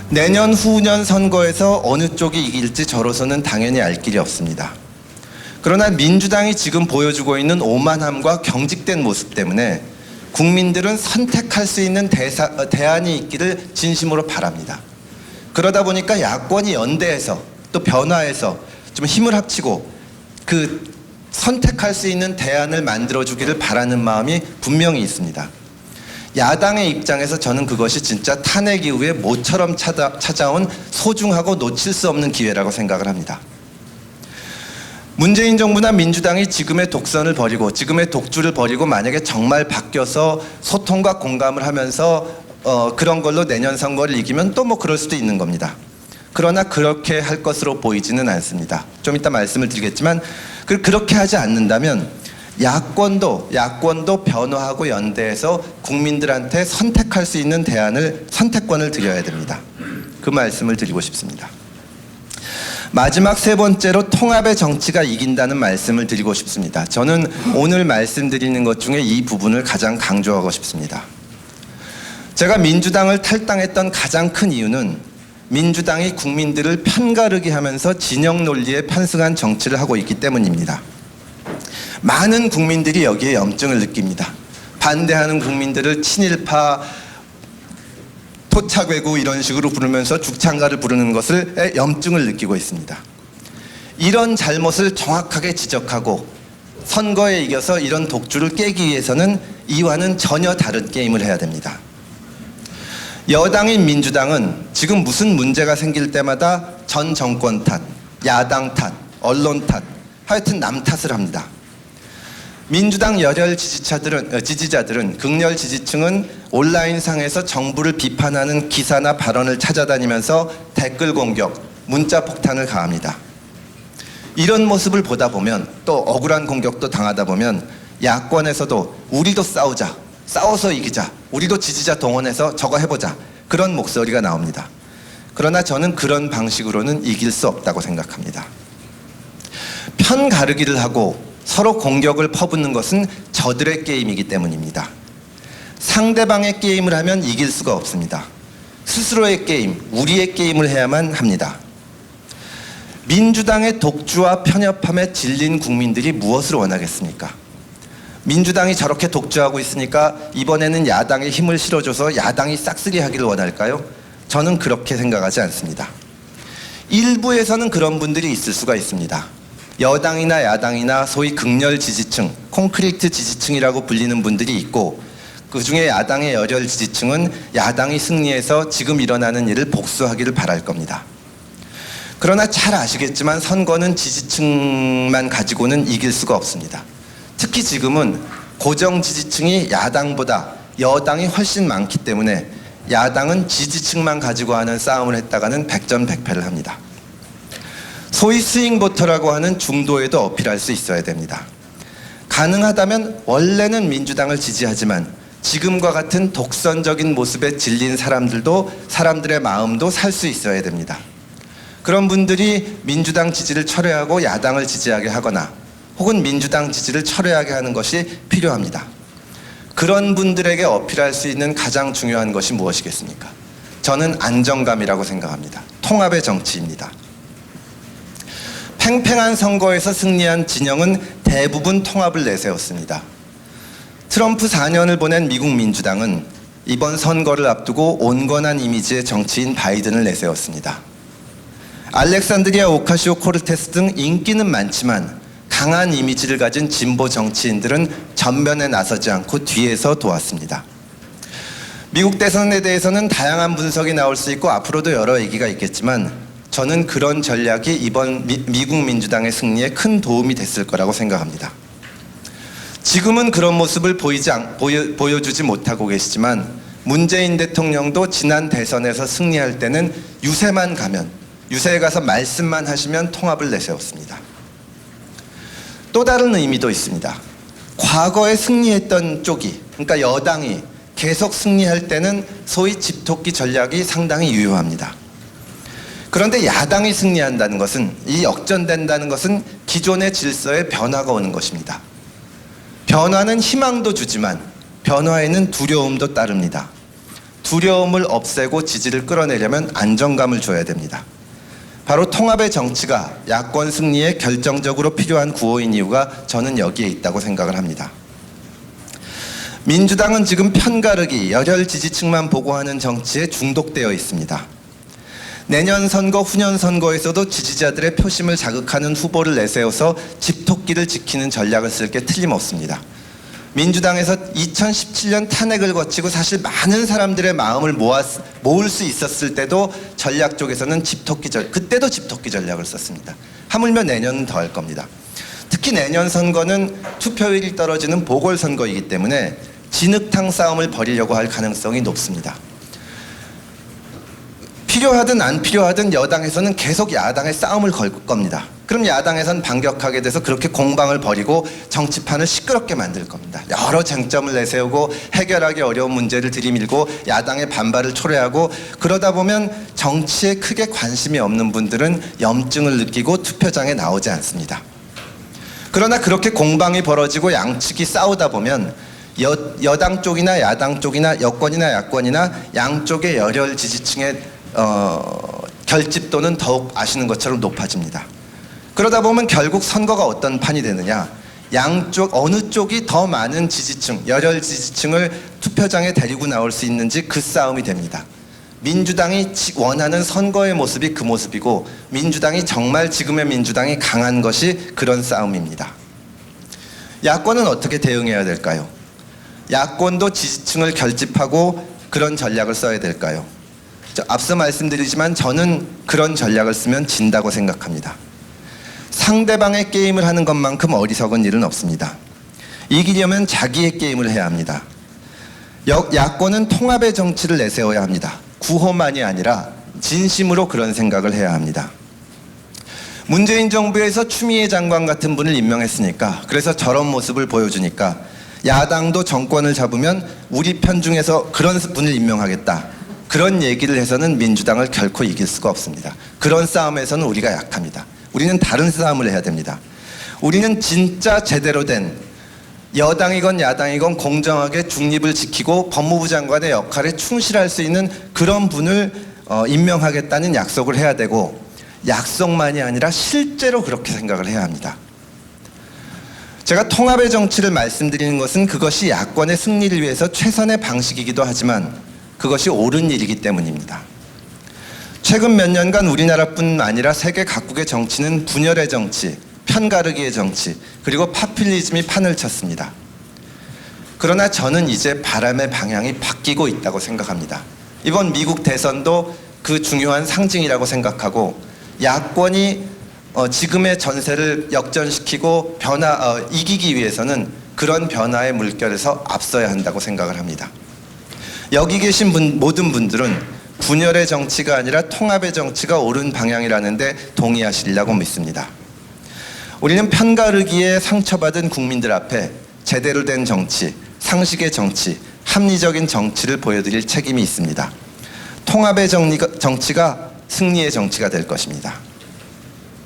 내년 후년 선거에서 어느 쪽이 이길지 저로서는 당연히 알 길이 없습니다. 그러나 민주당이 지금 보여주고 있는 오만함과 경직된 모습 때문에 국민들은 선택할 수 있는 대안이 있기를 진심으로 바랍니다. 그러다 보니까 야권이 연대해서 또 변화해서 좀 힘을 합치고 그 선택할 수 있는 대안을 만들어주기를 바라는 마음이 분명히 있습니다. 야당의 입장에서 저는 그것이 진짜 탄핵 이후에 모처럼 찾아온 소중하고 놓칠 수 없는 기회라고 생각을 합니다. 문재인 정부나 민주당이 지금의 독선을 버리고 지금의 독주를 버리고 만약에 정말 바뀌어서 소통과 공감을 하면서 그런 걸로 내년 선거를 이기면 또 뭐 그럴 수도 있는 겁니다. 그러나 그렇게 할 것으로 보이지는 않습니다. 좀 이따 말씀을 드리겠지만 그렇게 하지 않는다면 야권도 변화하고 연대해서 국민들한테 선택할 수 있는 선택권을 드려야 됩니다. 그 말씀을 드리고 싶습니다. 마지막 세 번째로 통합의 정치가 이긴다는 말씀을 드리고 싶습니다. 저는 오늘 말씀드리는 것 중에 이 부분을 가장 강조하고 싶습니다. 제가 민주당을 탈당했던 가장 큰 이유는 민주당이 국민들을 편가르기 하면서 진영 논리에 편승한 정치를 하고 있기 때문입니다. 많은 국민들이 여기에 염증을 느낍니다. 반대하는 국민들을 친일파, 토착외구 이런 식으로 부르면서 죽창가를 부르는 것을 염증을 느끼고 있습니다. 이런 잘못을 정확하게 지적하고 선거에 이겨서 이런 독주를 깨기 위해서는 이와는 전혀 다른 게임을 해야 됩니다. 여당인 민주당은 지금 무슨 문제가 생길 때마다 전 정권 탓, 야당 탓, 언론 탓, 하여튼 남 탓을 합니다. 민주당 열혈 지지자들은 극렬 지지층은 온라인상에서 정부를 비판하는 기사나 발언을 찾아다니면서 댓글 공격, 문자 폭탄을 가합니다. 이런 모습을 보다 보면 또 억울한 공격도 당하다 보면 야권에서도 우리도 싸워서 이기자, 우리도 지지자 동원해서 저거 해보자, 그런 목소리가 나옵니다. 그러나 저는 그런 방식으로는 이길 수 없다고 생각합니다. 편 가르기를 하고 서로 공격을 퍼붓는 것은 저들의 게임이기 때문입니다. 상대방의 게임을 하면 이길 수가 없습니다. 스스로의 게임, 우리의 게임을 해야만 합니다. 민주당의 독주와 편협함에 질린 국민들이 무엇을 원하겠습니까? 민주당이 저렇게 독주하고 있으니까 이번에는 야당에 힘을 실어줘서 야당이 싹쓸이 하기를 원할까요? 저는 그렇게 생각하지 않습니다. 일부에서는 그런 분들이 있을 수가 있습니다. 여당이나 야당이나 소위 극렬 지지층, 콘크리트 지지층이라고 불리는 분들이 있고 그중에 야당의 열혈 지지층은 야당이 승리해서 지금 일어나는 일을 복수하기를 바랄 겁니다. 그러나 잘 아시겠지만 선거는 지지층만 가지고는 이길 수가 없습니다. 특히 지금은 고정 지지층이 야당보다 여당이 훨씬 많기 때문에 야당은 지지층만 가지고 하는 싸움을 했다가는 백전백패를 합니다. 소위 스윙보터라고 하는 중도에도 어필할 수 있어야 됩니다. 가능하다면 원래는 민주당을 지지하지만 지금과 같은 독선적인 모습에 질린 사람들의 마음도 살 수 있어야 됩니다. 그런 분들이 민주당 지지를 철회하고 야당을 지지하게 하거나 혹은 민주당 지지를 철회하게 하는 것이 필요합니다. 그런 분들에게 어필할 수 있는 가장 중요한 것이 무엇이겠습니까? 저는 안정감이라고 생각합니다. 통합의 정치입니다. 팽팽한 선거에서 승리한 진영은 대부분 통합을 내세웠습니다. 트럼프 4년을 보낸 미국 민주당은 이번 선거를 앞두고 온건한 이미지의 정치인 바이든을 내세웠습니다. 알렉산드리아 오카시오코르테스 등 인기는 많지만 강한 이미지를 가진 진보 정치인들은 전면에 나서지 않고 뒤에서 도왔습니다. 미국 대선에 대해서는 다양한 분석이 나올 수 있고 앞으로도 여러 얘기가 있겠지만 저는 그런 전략이 이번 미국 민주당의 승리에 큰 도움이 됐을 거라고 생각합니다. 지금은 그런 모습을 보여주지 못하고 계시지만 문재인 대통령도 지난 대선에서 승리할 때는 유세에 가서 말씀만 하시면 통합을 내세웠습니다. 또 다른 의미도 있습니다. 과거에 승리했던 쪽이, 그러니까 여당이 계속 승리할 때는 소위 집토끼 전략이 상당히 유효합니다. 그런데 야당이 승리한다는 것은, 이 역전된다는 것은 기존의 질서에 변화가 오는 것입니다. 변화는 희망도 주지만 변화에는 두려움도 따릅니다. 두려움을 없애고 지지를 끌어내려면 안정감을 줘야 됩니다. 바로 통합의 정치가 야권 승리에 결정적으로 필요한 구호인 이유가 저는 여기에 있다고 생각을 합니다. 민주당은 지금 편가르기, 열혈 지지층만 보고하는 정치에 중독되어 있습니다. 내년 선거, 후년 선거에서도 지지자들의 표심을 자극하는 후보를 내세워서 집토끼를 지키는 전략을 쓸 게 틀림없습니다. 민주당에서 2017년 탄핵을 거치고 사실 많은 사람들의 마음을 모을 수 있었을 때도 전략 쪽에서는 그때도 집토끼 전략을 썼습니다. 하물며 내년은 더 할 겁니다. 특히 내년 선거는 투표율이 떨어지는 보궐선거이기 때문에 진흙탕 싸움을 벌이려고 할 가능성이 높습니다. 필요하든 안 필요하든 여당에서는 계속 야당의 싸움을 걸 겁니다. 그럼 야당에선 반격하게 돼서 그렇게 공방을 벌이고 정치판을 시끄럽게 만들 겁니다. 여러 쟁점을 내세우고 해결하기 어려운 문제를 들이밀고 야당의 반발을 초래하고, 그러다 보면 정치에 크게 관심이 없는 분들은 염증을 느끼고 투표장에 나오지 않습니다. 그러나 그렇게 공방이 벌어지고 양측이 싸우다 보면 여당 쪽이나 야당 쪽이나 여권이나 야권이나 양쪽의 열혈 지지층의 결집도는 더욱 아시는 것처럼 높아집니다. 그러다 보면 결국 선거가 어떤 판이 되느냐, 양쪽 어느 쪽이 더 많은 지지층, 열혈 지지층을 투표장에 데리고 나올 수 있는지 그 싸움이 됩니다. 민주당이 원하는 선거의 모습이 그 모습이고, 민주당이 정말 지금의 민주당이 강한 것이 그런 싸움입니다. 야권은 어떻게 대응해야 될까요? 야권도 지지층을 결집하고 그런 전략을 써야 될까요? 앞서 말씀드리지만 저는 그런 전략을 쓰면 진다고 생각합니다. 상대방의 게임을 하는 것만큼 어리석은 일은 없습니다. 이기려면 자기의 게임을 해야 합니다. 야권은 통합의 정치를 내세워야 합니다. 구호만이 아니라 진심으로 그런 생각을 해야 합니다. 문재인 정부에서 추미애 장관 같은 분을 임명했으니까, 그래서 저런 모습을 보여주니까 야당도 정권을 잡으면 우리 편 중에서 그런 분을 임명하겠다, 그런 얘기를 해서는 민주당을 결코 이길 수가 없습니다. 그런 싸움에서는 우리가 약합니다. 우리는 다른 싸움을 해야 됩니다. 우리는 진짜 제대로 된, 여당이건 야당이건 공정하게 중립을 지키고 법무부 장관의 역할에 충실할 수 있는 그런 분을 임명하겠다는 약속을 해야 되고, 약속만이 아니라 실제로 그렇게 생각을 해야 합니다. 제가 통합의 정치를 말씀드리는 것은 그것이 야권의 승리를 위해서 최선의 방식이기도 하지만 그것이 옳은 일이기 때문입니다. 최근 몇 년간 우리나라뿐 아니라 세계 각국의 정치는 분열의 정치, 편가르기의 정치, 그리고 파퓰리즘이 판을 쳤습니다. 그러나 저는 이제 바람의 방향이 바뀌고 있다고 생각합니다. 이번 미국 대선도 그 중요한 상징이라고 생각하고, 야권이 지금의 전세를 역전시키고 이기기 위해서는 그런 변화의 물결에서 앞서야 한다고 생각을 합니다. 여기 계신 모든 분들은 분열의 정치가 아니라 통합의 정치가 옳은 방향이라는데 동의하시리라고 믿습니다. 우리는 편가르기에 상처받은 국민들 앞에 제대로 된 정치, 상식의 정치, 합리적인 정치를 보여드릴 책임이 있습니다. 통합의 정치가 승리의 정치가 될 것입니다.